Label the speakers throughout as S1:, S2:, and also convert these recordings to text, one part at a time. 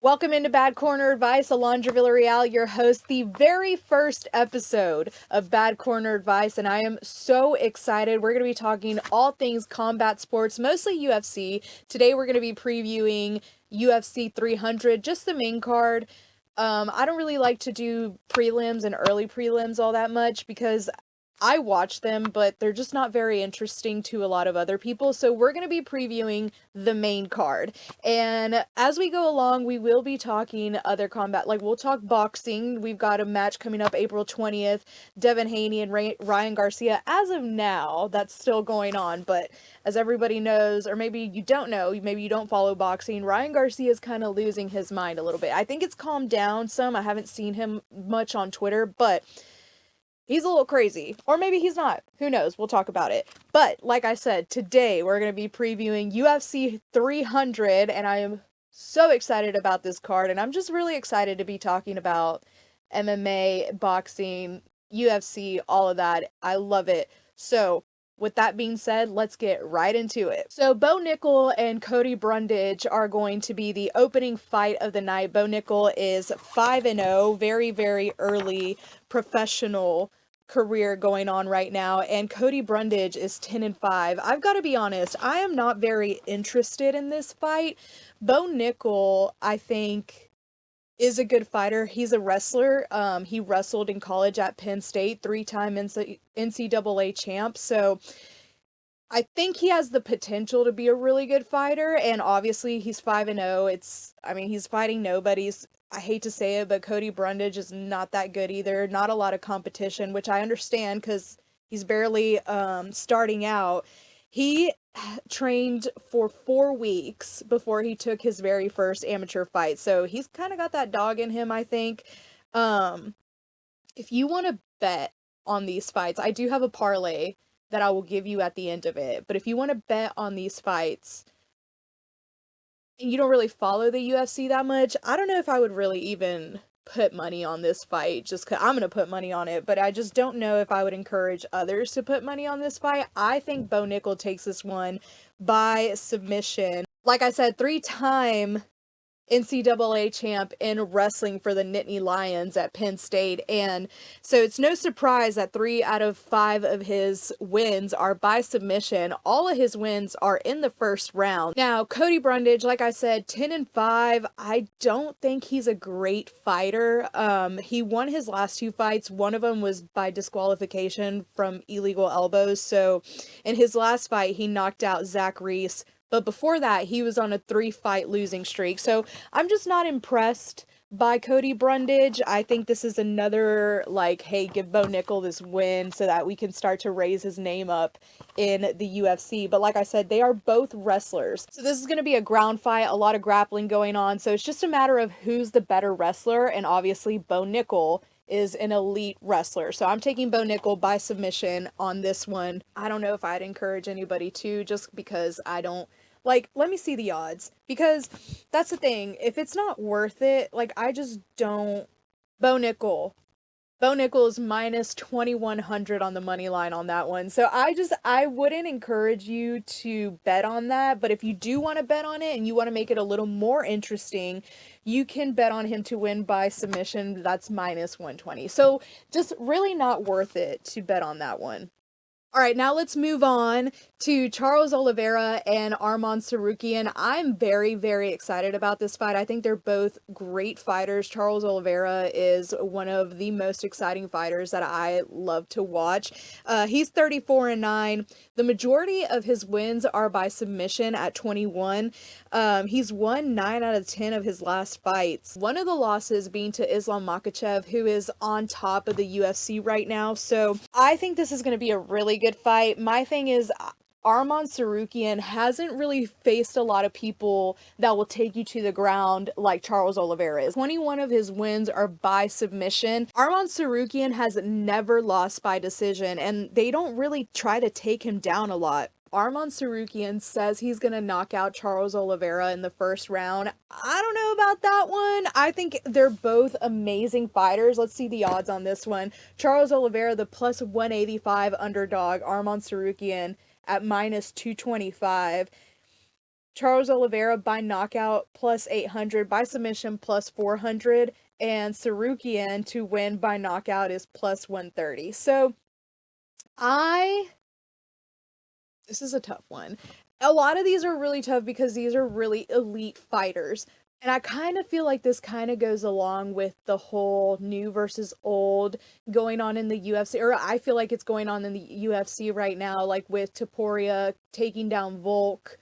S1: Welcome into Bad Corner Advice. Alondra Villarreal, your host, the very first episode of Bad Corner Advice, and I am so excited. We're going to be talking all things combat sports, mostly UFC. Today we're going to be previewing UFC 300, just the main card. I don't really like to do prelims and early prelims all that much because I watch them, but they're just not very interesting to a lot of other people. So we're going to be previewing the main card. And as we go along, we will be talking other combat. Like, we'll talk boxing. We've got a match coming up April 20th. Devin Haney and Ryan Garcia. As of now, that's still going on. But as everybody knows, or maybe you don't know, maybe you don't follow boxing, Ryan Garcia is kind of losing his mind a little bit. I think it's calmed down some. I haven't seen him much on Twitter, but he's a little crazy. Or maybe he's not. Who knows? We'll talk about it. But like I said, today we're going to be previewing UFC 300, and I am so excited about this card, and I'm just really excited to be talking about MMA, boxing, UFC, all of that. I love it. So, with that being said, let's get right into it. So, Bo Nickel and Cody Brundage are going to be the opening fight of the night. Bo Nickel is 5-0, very, very early professional career going on right now, and Cody Brundage is 10-5. I've got to be honest, I am not very interested in this fight. Bo Nickel, I think, is a good fighter. He's a wrestler. He wrestled in college at Penn State, three-time NCAA champ. So I think he has the potential to be a really good fighter, and obviously he's 5-0. He's fighting nobodies. I hate to say it, but Cody Brundage is not that good either. Not a lot of competition, which I understand because he's barely starting out. He trained for 4 weeks before he took his very first amateur fight, so he's kind of got that dog in him, I think. Um, if you want to bet on these fights, I do have a parlay that I will give you at the end of it. But if you want to bet on these fights, and you don't really follow the UFC that much, I don't know if I would really even put money on this fight just because I'm going to put money on it, but I just don't know if I would encourage others to put money on this fight. I think Bo Nickel takes this one by submission. Like I said, 3-time NCAA champ in wrestling for the Nittany Lions at Penn State. And so it's no surprise that 3 out of 5 of his wins are by submission. All of his wins are in the first round. Now, Cody Brundage, like I said, 10-5. I don't think he's a great fighter. He won his last 2 fights. One of them was by disqualification from illegal elbows. So in his last fight, he knocked out Zach Reese. But before that, he was on a 3-fight losing streak. So I'm just not impressed by Cody Brundage. I think this is another, like, hey, give Bo Nickel this win so that we can start to raise his name up in the UFC. But like I said, they are both wrestlers. So this is going to be a ground fight, a lot of grappling going on. So it's just a matter of who's the better wrestler. And obviously, Bo Nickel is an elite wrestler. So I'm taking Bo Nickel by submission on this one. I don't know if I'd encourage anybody to, just because I don't let me see the odds, because that's the thing. If it's not worth it, I just don't. Bo Nickel. Bo Nickel is minus 2,100 on the money line on that one. So I wouldn't encourage you to bet on that. But if you do want to bet on it and you want to make it a little more interesting, you can bet on him to win by submission. That's minus 120. So just really not worth it to bet on that one. All right, now let's move on to Charles Oliveira and Arman Tsarukyan. I'm very, very excited about this fight. I think they're both great fighters. Charles Oliveira is one of the most exciting fighters that I love to watch. He's 34-9. The majority of his wins are by submission at 21. He's won 9 out of 10 of his last fights. One of the losses being to Islam Makhachev, who is on top of the UFC right now. So I think this is going to be a really good fight. My thing is, Arman Tsarukyan hasn't really faced a lot of people that will take you to the ground like Charles Oliveira is. 21 of his wins are by submission. Arman Tsarukyan has never lost by decision, and they don't really try to take him down a lot. Arman Tsarukyan says he's going to knock out Charles Oliveira in the first round. I don't know about that one. I think they're both amazing fighters. Let's see the odds on this one. Charles Oliveira, the plus 185 underdog. Arman Tsarukyan at minus 225. Charles Oliveira by knockout plus 800, by submission plus 400, and Sarukian to win by knockout is plus 130. So this is a tough one. A lot of these are really tough because these are really elite fighters. And I kind of feel like this kind of goes along with the whole new versus old going on in the UFC, or I feel like it's going on in the UFC right now, like with Topuria taking down Volk.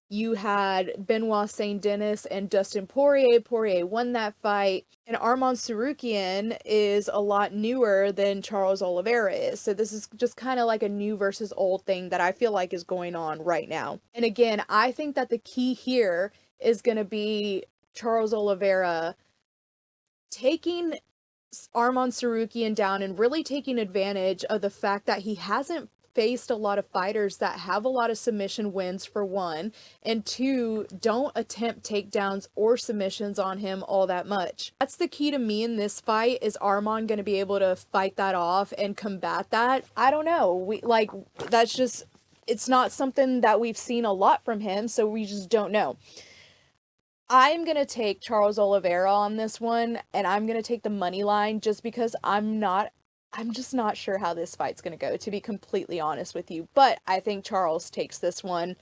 S1: You had Benoit Saint Denis and Dustin Poirier. Poirier won that fight. And Arman Sarukian is a lot newer than Charles Oliveira is. So this is just kind of like a new versus old thing that I feel like is going on right now. And again, I think that the key here is going to be Charles Oliveira taking Arman Sarukian down and really taking advantage of the fact that he hasn't faced a lot of fighters that have a lot of submission wins, for one, and two, don't attempt takedowns or submissions on him all that much. That's the key to me in this fight. Is Arman going to be able to fight that off and combat that? I don't know. That's just, it's not something that we've seen a lot from him, so we just don't know. I'm going to take Charles Oliveira on this one, and I'm going to take the money line just because I'm just not sure how this fight's going to go, to be completely honest with you. But I think Charles takes this one.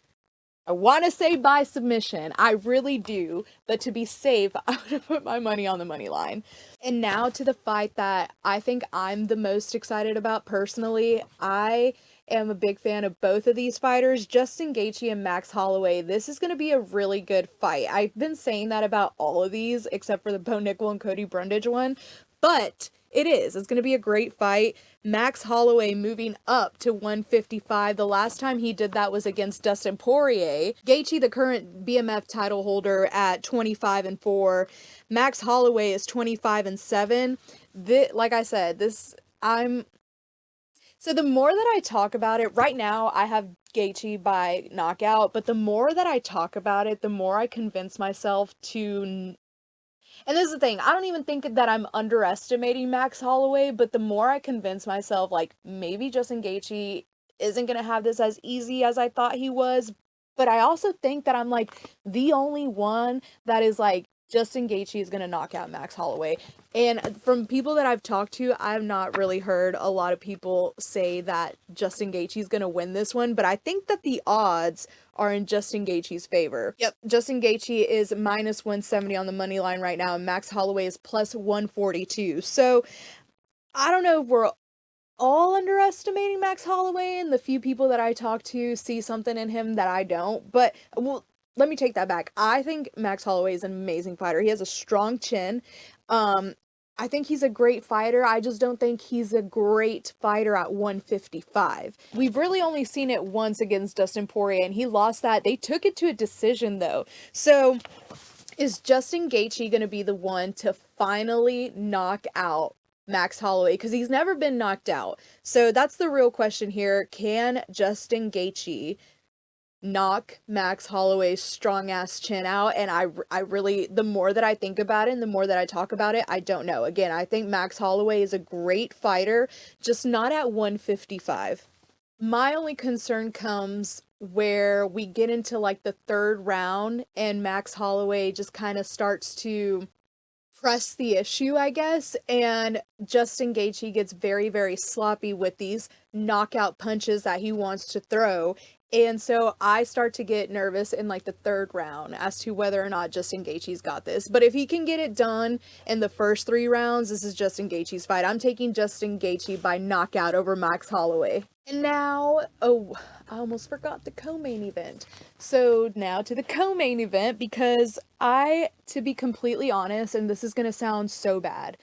S1: I want to say by submission. I really do. But to be safe, I'm going to put my money on the money line. And now to the fight that I think I'm the most excited about personally. I am a big fan of both of these fighters, Justin Gaethje and Max Holloway. This is going to be a really good fight. I've been saying that about all of these, except for the Bo Nickel and Cody Brundage one. But it is. It's going to be a great fight. Max Holloway moving up to 155. The last time he did that was against Dustin Poirier. Gaethje, the current BMF title holder, at 25-4. Max Holloway is 25-7. Like I said, so the more that I talk about it, right now I have Gaethje by knockout, but the more that I talk about it, the more I convince myself to. And this is the thing, I don't even think that I'm underestimating Max Holloway, but the more I convince myself, like, maybe Justin Gaethje isn't going to have this as easy as I thought he was. But I also think that I'm, like, the only one that is, like, Justin Gaethje is going to knock out Max Holloway. And from people that I've talked to, I've not really heard a lot of people say that Justin Gaethje is going to win this one. But I think that the odds are in Justin Gaethje's favor. Yep, Justin Gaethje is minus 170 on the money line right now, and Max Holloway is plus 142. So I don't know if we're all underestimating Max Holloway, and the few people that I talk to see something in him that I don't. But, well, let me take that back. I think Max Holloway is an amazing fighter. He has a strong chin. I think he's a great fighter. I just don't think he's a great fighter at 155. We've really only seen it once against Dustin Poirier, and he lost that. They took it to a decision, though. So is Justin Gaethje going to be the one to finally knock out Max Holloway? Because he's never been knocked out. So that's the real question here. Can Justin Gaethje knock Max Holloway's strong ass chin out? And I really, the more that I think about it and the more that I talk about it, I don't know. Again, I think Max Holloway is a great fighter, just not at 155. My only concern comes where we get into like the third round and Max Holloway just kind of starts to press the issue, I guess, and Justin Gaethje gets very, very sloppy with these knockout punches that he wants to throw. And so I start to get nervous in like the third round as to whether or not Justin Gaethje's got this. But if he can get it done in the first 3 rounds, this is Justin Gaethje's fight. I'm taking Justin Gaethje by knockout over Max Holloway. And now, oh, I almost forgot the co-main event. So now to the co-main event, because to be completely honest, and this is going to sound so bad,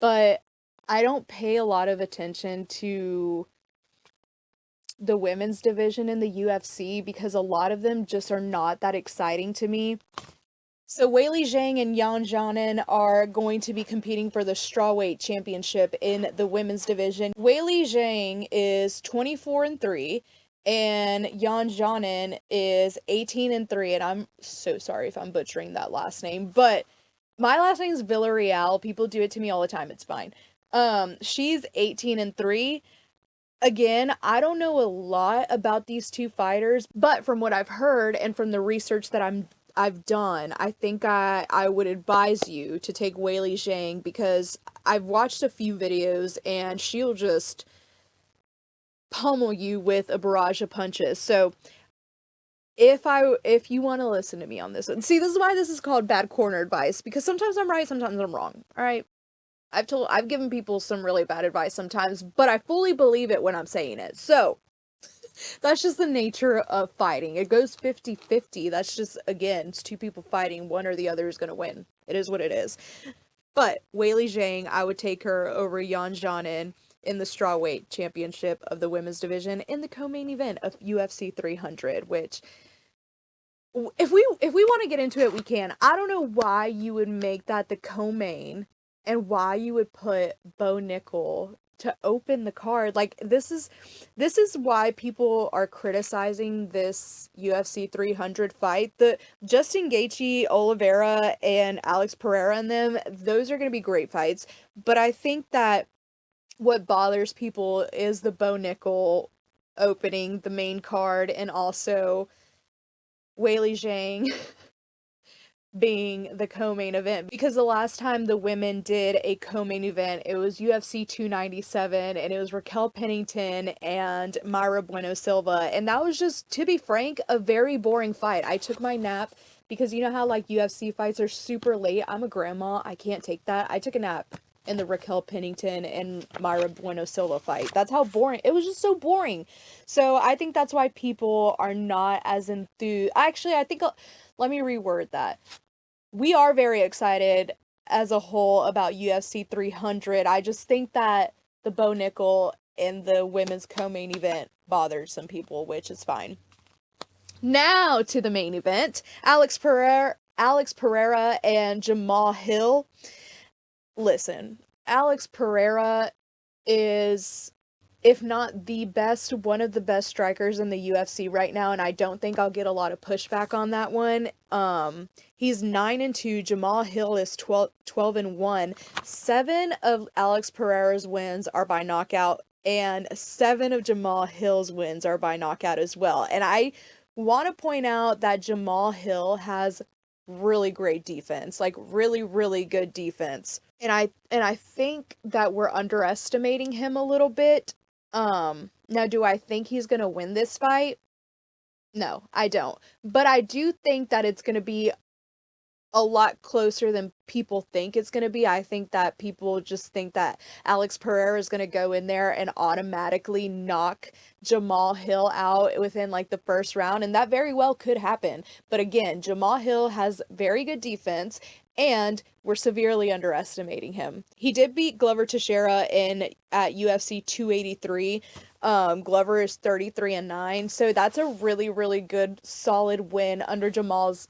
S1: but I don't pay a lot of attention to the women's division in the UFC because a lot of them just are not that exciting to me. So Weili Zhang and Yan Xiaonan are going to be competing for the strawweight championship in the women's division. Weili Zhang is 24-3 and Yan Xiaonan is 18-3, and I'm so sorry if I'm butchering that last name, but my last name is Villarreal. People do it to me all the time. It's fine. She's 18-3. Again, I don't know a lot about these two fighters, but from what I've heard and from the research that I've done, I think I would advise you to take Weili Zhang, because I've watched a few videos and she'll just pummel you with a barrage of punches. So if you want to listen to me on this one, see, this is why this is called bad corner advice, because sometimes I'm right, sometimes I'm wrong. All right. I've given people some really bad advice sometimes, but I fully believe it when I'm saying it. So, that's just the nature of fighting. It goes 50-50. That's just, again, it's two people fighting. One or the other is going to win. It is what it is. But Weili Zhang, I would take her over Yan Xiaonan in the strawweight championship of the women's division in the co-main event of UFC 300, which if we want to get into it, we can. I don't know why you would make that the co-main and why you would put Bo Nickel to open the card. Like, this is why people are criticizing this UFC 300 fight. The Justin Gaethje, Oliveira, and Alex Pereira and them, those are going to be great fights. But I think that what bothers people is the Bo Nickel opening the main card, and also Weili Zhang being the co-main event, because the last time the women did a co-main event, it was UFC 297, and it was Raquel Pennington and Mayra Bueno Silva, and that was just, to be frank, a very boring fight. I took my nap, because you know how like UFC fights are super late. I'm a grandma, I can't take that. I took a nap in the Raquel Pennington and Mayra Bueno Silva fight. That's how boring it was. Just so boring. So I think that's why people are not as enthused. Actually, I think let me reword that. We are very excited as a whole about UFC 300. I just think that the Bo Nickel in the women's co-main event bothers some people, which is fine. Now to the main event. Alex Pereira and Jamahal Hill. Listen, Alex Pereira is, if not the best, one of the best strikers in the UFC right now, and I don't think I'll get a lot of pushback on that one. He's 9-2. Jamahal Hill is 12-1. 7 of Alex Pereira's wins are by knockout, and 7 of Jamahal Hill's wins are by knockout as well. And I want to point out that Jamahal Hill has really great defense, like really, really good defense. And I think that we're underestimating him a little bit. Now, do I think he's gonna win this fight? No, I don't. But I do think that it's gonna be a lot closer than people think it's going to be. I think that people just think that Alex Pereira is going to go in there and automatically knock Jamahal Hill out within like the first round, and that very well could happen. But again, Jamahal Hill has very good defense, and we're severely underestimating him. He did beat Glover Teixeira at UFC 283. Glover is 33-9, so that's a really, really good, solid win under Jamal's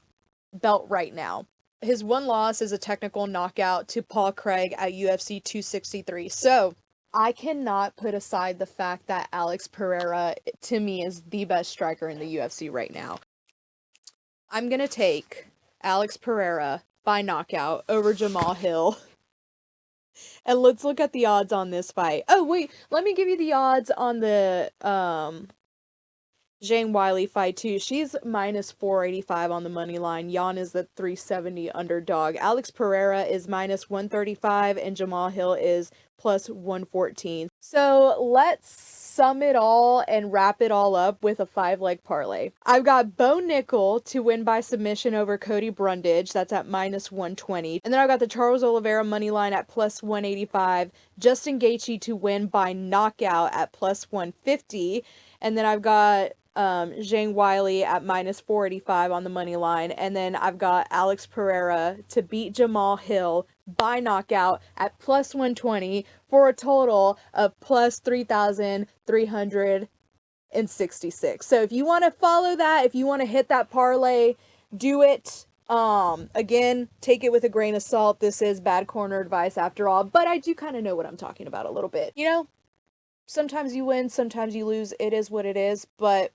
S1: belt right now. His one loss is a technical knockout to Paul Craig at UFC 263. So I cannot put aside the fact that Alex Pereira, to me, is the best striker in the UFC right now. I'm going to take Alex Pereira by knockout over Jamahal Hill. And let's look at the odds on this fight. Oh, wait, let me give you the odds on the Zhang Weili fight too. She's minus 485 on the money line. Yan is the 370 underdog. Alex Pereira is minus 135 and Jamahal Hill is plus 114. So let's sum it all and wrap it all up with a 5-leg parlay. I've got Bo Nickel to win by submission over Cody Brundage. That's at minus 120. And then I've got the Charles Oliveira money line at plus 185. Justin Gaethje to win by knockout at plus 150. And then I've got Zhang Weili at minus 485 on the money line. And then I've got Alex Pereira to beat Jamahal Hill by knockout at plus 120 for a total of plus 3,366. So if you want to follow that, if you want to hit that parlay, do it. Again, take it with a grain of salt. This is bad corner advice after all, but I do kind of know what I'm talking about a little bit. You know, sometimes you win, sometimes you lose. It is what it is, but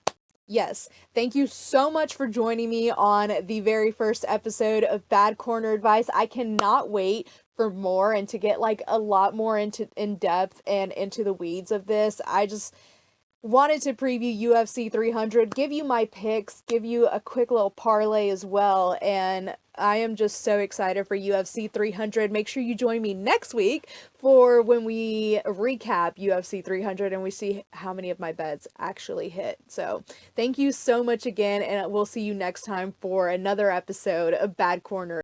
S1: Yes, thank you so much for joining me on the very first episode of Bad Corner Advice. I cannot wait for more and to get like a lot more into in depth and into the weeds of this. I just wanted to preview UFC 300, give you my picks, give you a quick little parlay as well, and I am just so excited for UFC 300. Make sure you join me next week for when we recap UFC 300 and we see how many of my bets actually hit. So, thank you so much again, and we'll see you next time for another episode of Bad Corner.